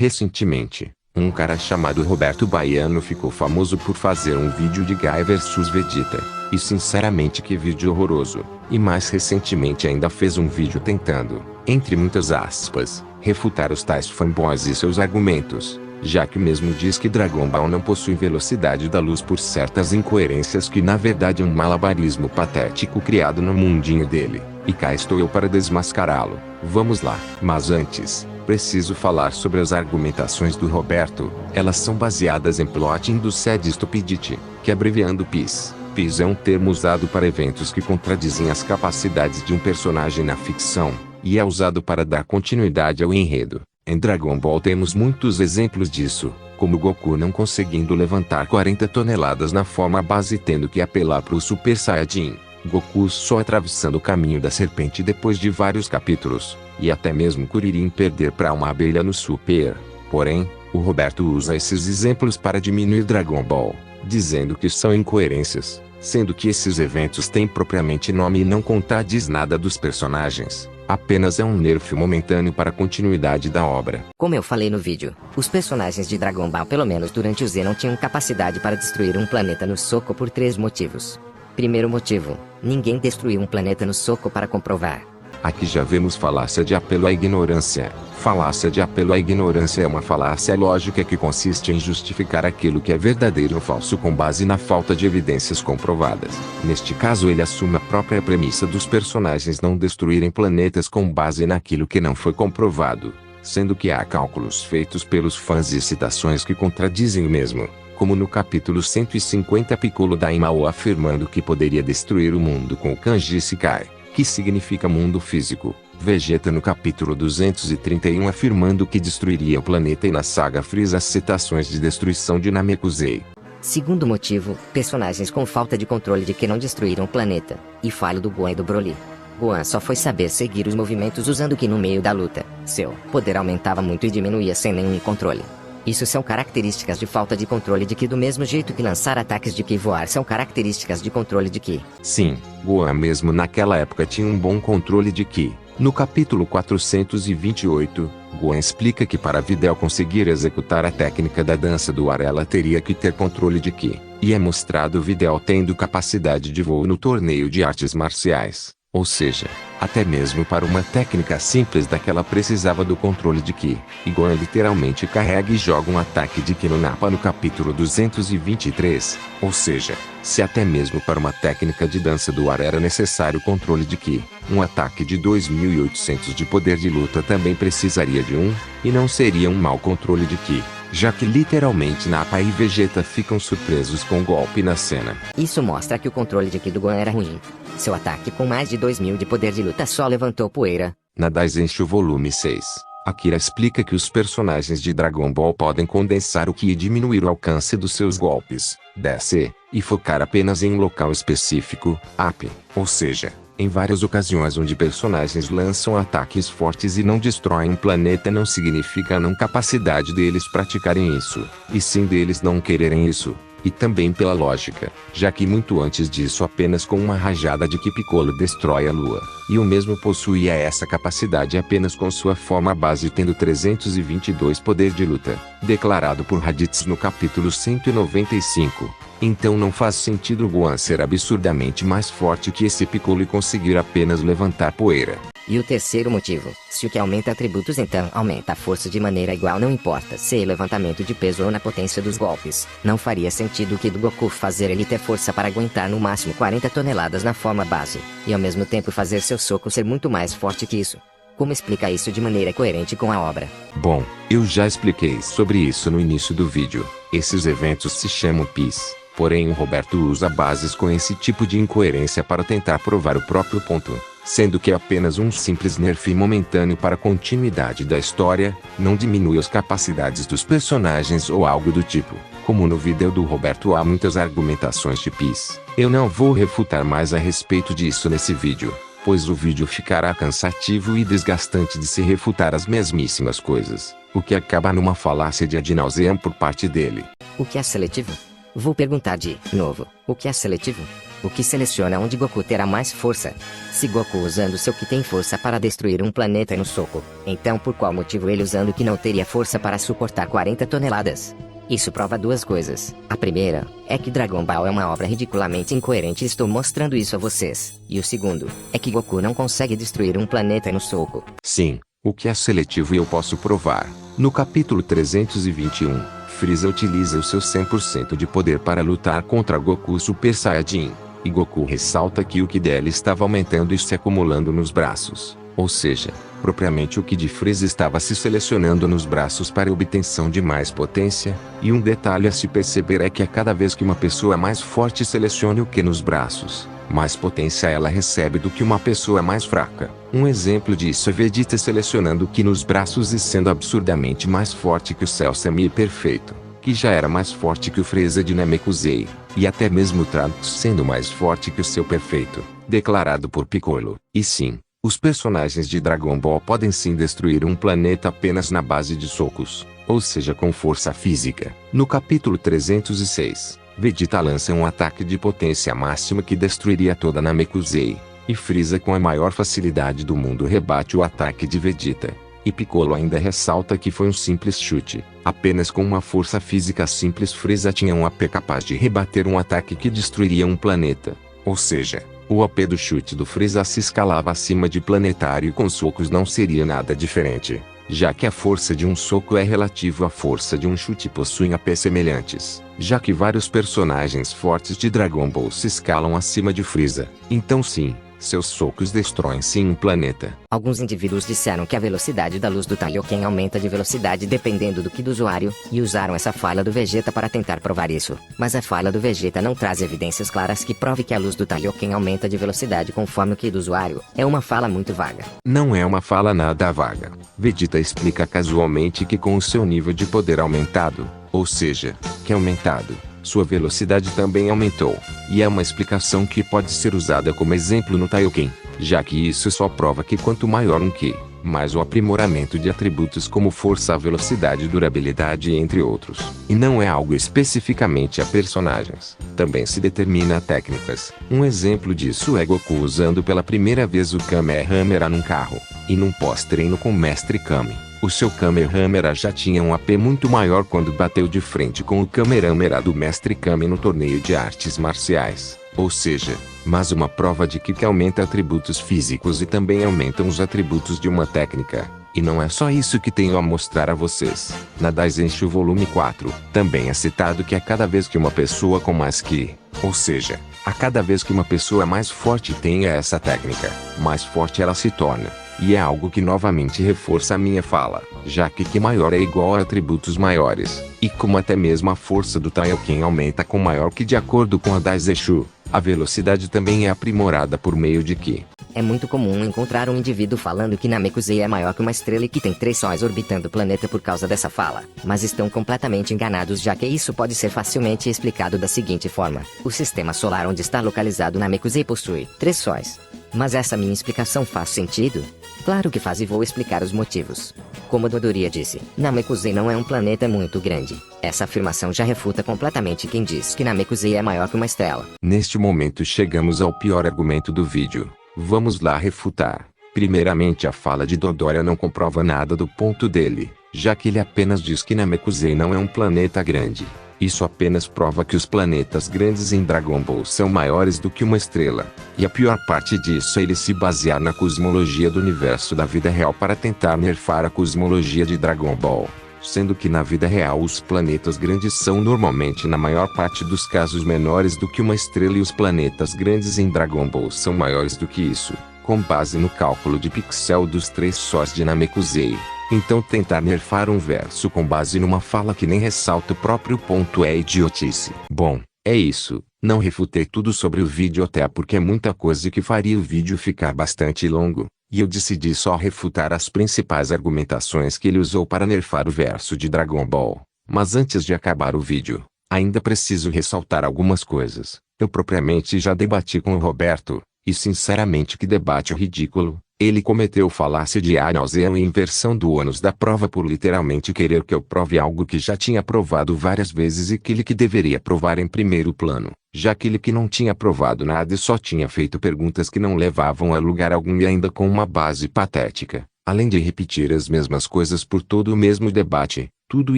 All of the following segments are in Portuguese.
Recentemente, um cara chamado Roberto Baiano ficou famoso por fazer um vídeo de Guy vs Vegeta. E sinceramente que vídeo horroroso. E mais recentemente ainda fez um vídeo tentando, entre muitas aspas, refutar os tais fanboys e seus argumentos. Já que mesmo diz que Dragon Ball não possui velocidade da luz por certas incoerências que na verdade é um malabarismo patético criado no mundinho dele. E cá estou eu para desmascará-lo. Vamos lá. Mas antes, preciso falar sobre as argumentações do Roberto. Elas são baseadas em plotting do Said Stupidity, que abreviando PIS. PIS é um termo usado para eventos que contradizem as capacidades de um personagem na ficção, e é usado para dar continuidade ao enredo. Em Dragon Ball temos muitos exemplos disso, como Goku não conseguindo levantar 40 toneladas na forma base tendo que apelar para o Super Saiyajin, Goku só atravessando o caminho da serpente depois de vários capítulos, e até mesmo Kuririn perder para uma abelha no Super. Porém, o Roberto usa esses exemplos para diminuir Dragon Ball, dizendo que são incoerências, sendo que esses eventos têm propriamente nome e não contradiz nada dos personagens. Apenas é um nerf momentâneo para a continuidade da obra. Como eu falei no vídeo, os personagens de Dragon Ball pelo menos durante o Z não tinham capacidade para destruir um planeta no soco por 3 motivos. Primeiro motivo, ninguém destruiu um planeta no soco para comprovar. Aqui já vemos falácia de apelo à ignorância. Falácia de apelo à ignorância é uma falácia lógica que consiste em justificar aquilo que é verdadeiro ou falso com base na falta de evidências comprovadas. Neste caso ele assume a própria premissa dos personagens não destruírem planetas com base naquilo que não foi comprovado, sendo que há cálculos feitos pelos fãs e citações que contradizem o mesmo, como no capítulo 150 Piccolo Daimao afirmando que poderia destruir o mundo com o kanji Shikai, que significa mundo físico. Vegeta no capítulo 231 afirmando que destruiria o planeta e na saga Freeza as citações de destruição de Namekusei. Segundo motivo, personagens com falta de controle de que não destruíram o planeta, e falho do Gohan e do Broly. Gohan só foi saber seguir os movimentos usando que no meio da luta, seu poder aumentava muito e diminuía sem nenhum controle. Isso são características de falta de controle de Ki do mesmo jeito que lançar ataques de Ki e voar são características de controle de Ki. Sim, Gohan mesmo naquela época tinha um bom controle de Ki. No capítulo 428, Gohan explica que para Videl conseguir executar a técnica da dança do ar ela teria que ter controle de Ki. E é mostrado Videl tendo capacidade de voo no torneio de artes marciais. Ou seja, até mesmo para uma técnica simples daquela precisava do controle de Ki. E Gohan literalmente carrega e joga um ataque de Ki no Nappa no capítulo 223. Ou seja, se até mesmo para uma técnica de dança do ar era necessário controle de Ki, um ataque de 2800 de poder de luta também precisaria de um, e não seria um mau controle de Ki, já que literalmente Nappa e Vegeta ficam surpresos com o golpe na cena. Isso mostra que o controle de Ki do Gohan era ruim. Seu ataque com mais de 2000 de poder de luta só levantou poeira. Na Daisenshu volume 6, Akira explica que os personagens de Dragon Ball podem condensar o Ki e diminuir o alcance dos seus golpes, DC, e focar apenas em um local específico, AP, ou seja, em várias ocasiões onde personagens lançam ataques fortes e não destroem um planeta não significa a não capacidade deles praticarem isso, e sim deles não quererem isso. E também pela lógica, já que muito antes disso apenas com uma rajada de Ki Piccolo destrói a Lua, e o mesmo possuía essa capacidade apenas com sua forma base tendo 322 poder de luta, declarado por Raditz no capítulo 195. Então não faz sentido Gohan ser absurdamente mais forte que esse Piccolo e conseguir apenas levantar poeira. E o terceiro motivo, se o Ki aumenta atributos então aumenta a força de maneira igual não importa se é levantamento de peso ou na potência dos golpes. Não faria sentido o Ki do Goku fazer ele ter força para aguentar no máximo 40 toneladas na forma base, e ao mesmo tempo fazer seu soco ser muito mais forte que isso. Como explicar isso de maneira coerente com a obra? Bom, eu já expliquei sobre isso no início do vídeo. Esses eventos se chamam PIS. Porém o Roberto usa bases com esse tipo de incoerência para tentar provar o próprio ponto, sendo que é apenas um simples nerf momentâneo para a continuidade da história, não diminui as capacidades dos personagens ou algo do tipo. Como no vídeo do Roberto há muitas argumentações de PIS, eu não vou refutar mais a respeito disso nesse vídeo, pois o vídeo ficará cansativo e desgastante de se refutar as mesmíssimas coisas, o que acaba numa falácia de ad nauseam por parte dele. O que é seletivo? Vou perguntar de novo, o que é seletivo? o que seleciona onde Goku terá mais força. Se Goku usando seu Ki tem força para destruir um planeta no soco, então por qual motivo ele usando o Ki não teria força para suportar 40 toneladas? Isso prova duas coisas. A primeira é que Dragon Ball é uma obra ridiculamente incoerente e estou mostrando isso a vocês. E o segundo é que Goku não consegue destruir um planeta no soco. Sim, o que é seletivo e eu posso provar. No capítulo 321, Freeza utiliza o seu 100% de poder para lutar contra Goku Super Saiyajin. E Goku ressalta que o Ki dele estava aumentando e se acumulando nos braços. Ou seja, propriamente o Ki de Freeza estava se selecionando nos braços para obtenção de mais potência, e um detalhe a se perceber é que a cada vez que uma pessoa mais forte selecione o Ki nos braços, mais potência ela recebe do que uma pessoa mais fraca. Um exemplo disso é Vegeta selecionando o Ki nos braços e sendo absurdamente mais forte que o Cell Semi Perfeito, que já era mais forte que o Freeza de Namekusei, e até mesmo o Trunks sendo mais forte que o seu Perfeito, declarado por Piccolo. E sim, os personagens de Dragon Ball podem sim destruir um planeta apenas na base de socos, ou seja com força física. No capítulo 306, Vegeta lança um ataque de potência máxima que destruiria toda Namekusei, e Freeza com a maior facilidade do mundo rebate o ataque de Vegeta. E Piccolo ainda ressalta que foi um simples chute. Apenas com uma força física simples Freeza tinha um AP capaz de rebater um ataque que destruiria um planeta. Ou seja, o AP do chute do Freeza se escalava acima de planetário e com socos não seria nada diferente, já que a força de um soco é relativo à força de um chute e possuem AP semelhantes, já que vários personagens fortes de Dragon Ball se escalam acima de Freeza. Então sim, seus socos destroem sim um planeta. Alguns indivíduos disseram que a velocidade da luz do Taiyoken aumenta de velocidade dependendo do Ki do usuário, e usaram essa fala do Vegeta para tentar provar isso. Mas a fala do Vegeta não traz evidências claras que prove que a luz do Taiyoken aumenta de velocidade conforme o Ki do usuário. É uma fala muito vaga. Não é uma fala nada vaga. Vegeta explica casualmente que com o seu nível de poder aumentado, ou seja, que aumentado, sua velocidade também aumentou, e é uma explicação que pode ser usada como exemplo no Taiyoken, já que isso só prova que quanto maior um Ki, mais o aprimoramento de atributos como força, velocidade, durabilidade entre outros. E não é algo especificamente a personagens, também se determina a técnicas. Um exemplo disso é Goku usando pela primeira vez o Kamehameha num carro, e num pós-treino com o Mestre Kami. O seu Kamehameha já tinha um AP muito maior quando bateu de frente com o Kamehameha do Mestre Kami no torneio de artes marciais. Ou seja, mais uma prova de que aumenta atributos físicos e também aumentam os atributos de uma técnica. E não é só isso que tenho a mostrar a vocês. Na Daisenshu volume 4, também é citado que a cada vez que uma pessoa com mais Ki, ou seja, a cada vez que uma pessoa mais forte tenha essa técnica, mais forte ela se torna. E é algo que novamente reforça a minha fala, já que Ki maior é igual a atributos maiores, e como até mesmo a força do Taiyoken aumenta com maior Ki de acordo com a Daisenshu, a velocidade também é aprimorada por meio de Ki. É muito comum encontrar um indivíduo falando que Namekusei é maior que uma estrela e que tem 3 sóis orbitando o planeta por causa dessa fala. Mas estão completamente enganados, já que isso pode ser facilmente explicado da seguinte forma. O sistema solar onde está localizado Namekusei possui 3 sóis. Mas essa minha explicação faz sentido? Claro que faz, e vou explicar os motivos. Como Dodoria disse, Namekusei não é um planeta muito grande. Essa afirmação já refuta completamente quem diz que Namekusei é maior que uma estrela. Neste momento chegamos ao pior argumento do vídeo. Vamos lá refutar. Primeiramente, a fala de Dodoria não comprova nada do ponto dele, já que ele apenas diz que Namekusei não é um planeta grande. Isso apenas prova que os planetas grandes em Dragon Ball são maiores do que uma estrela. E a pior parte disso é ele se basear na cosmologia do universo da vida real para tentar nerfar a cosmologia de Dragon Ball. Sendo que na vida real os planetas grandes são normalmente na maior parte dos casos menores do que uma estrela, e os planetas grandes em Dragon Ball são maiores do que isso, com base no cálculo de pixel dos 3 sóis de Namekusei. Então tentar nerfar um verso com base numa fala que nem ressalta o próprio ponto é idiotice. Bom, é isso. Não refutei tudo sobre o vídeo até porque é muita coisa que faria o vídeo ficar bastante longo, e eu decidi só refutar as principais argumentações que ele usou para nerfar o verso de Dragon Ball. Mas antes de acabar o vídeo, ainda preciso ressaltar algumas coisas. Eu propriamente já debati com o Roberto, e sinceramente que debate ridículo. Ele cometeu falácia de ad nauseam e inversão do ônus da prova por literalmente querer que eu prove algo que já tinha provado várias vezes e que ele que deveria provar em primeiro plano, já que ele que não tinha provado nada e só tinha feito perguntas que não levavam a lugar algum e ainda com uma base patética, além de repetir as mesmas coisas por todo o mesmo debate. Tudo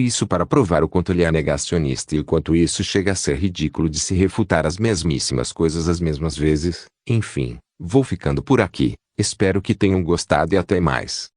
isso para provar o quanto ele é negacionista e o quanto isso chega a ser ridículo de se refutar as mesmíssimas coisas as mesmas vezes. Enfim, vou ficando por aqui. Espero que tenham gostado e até mais.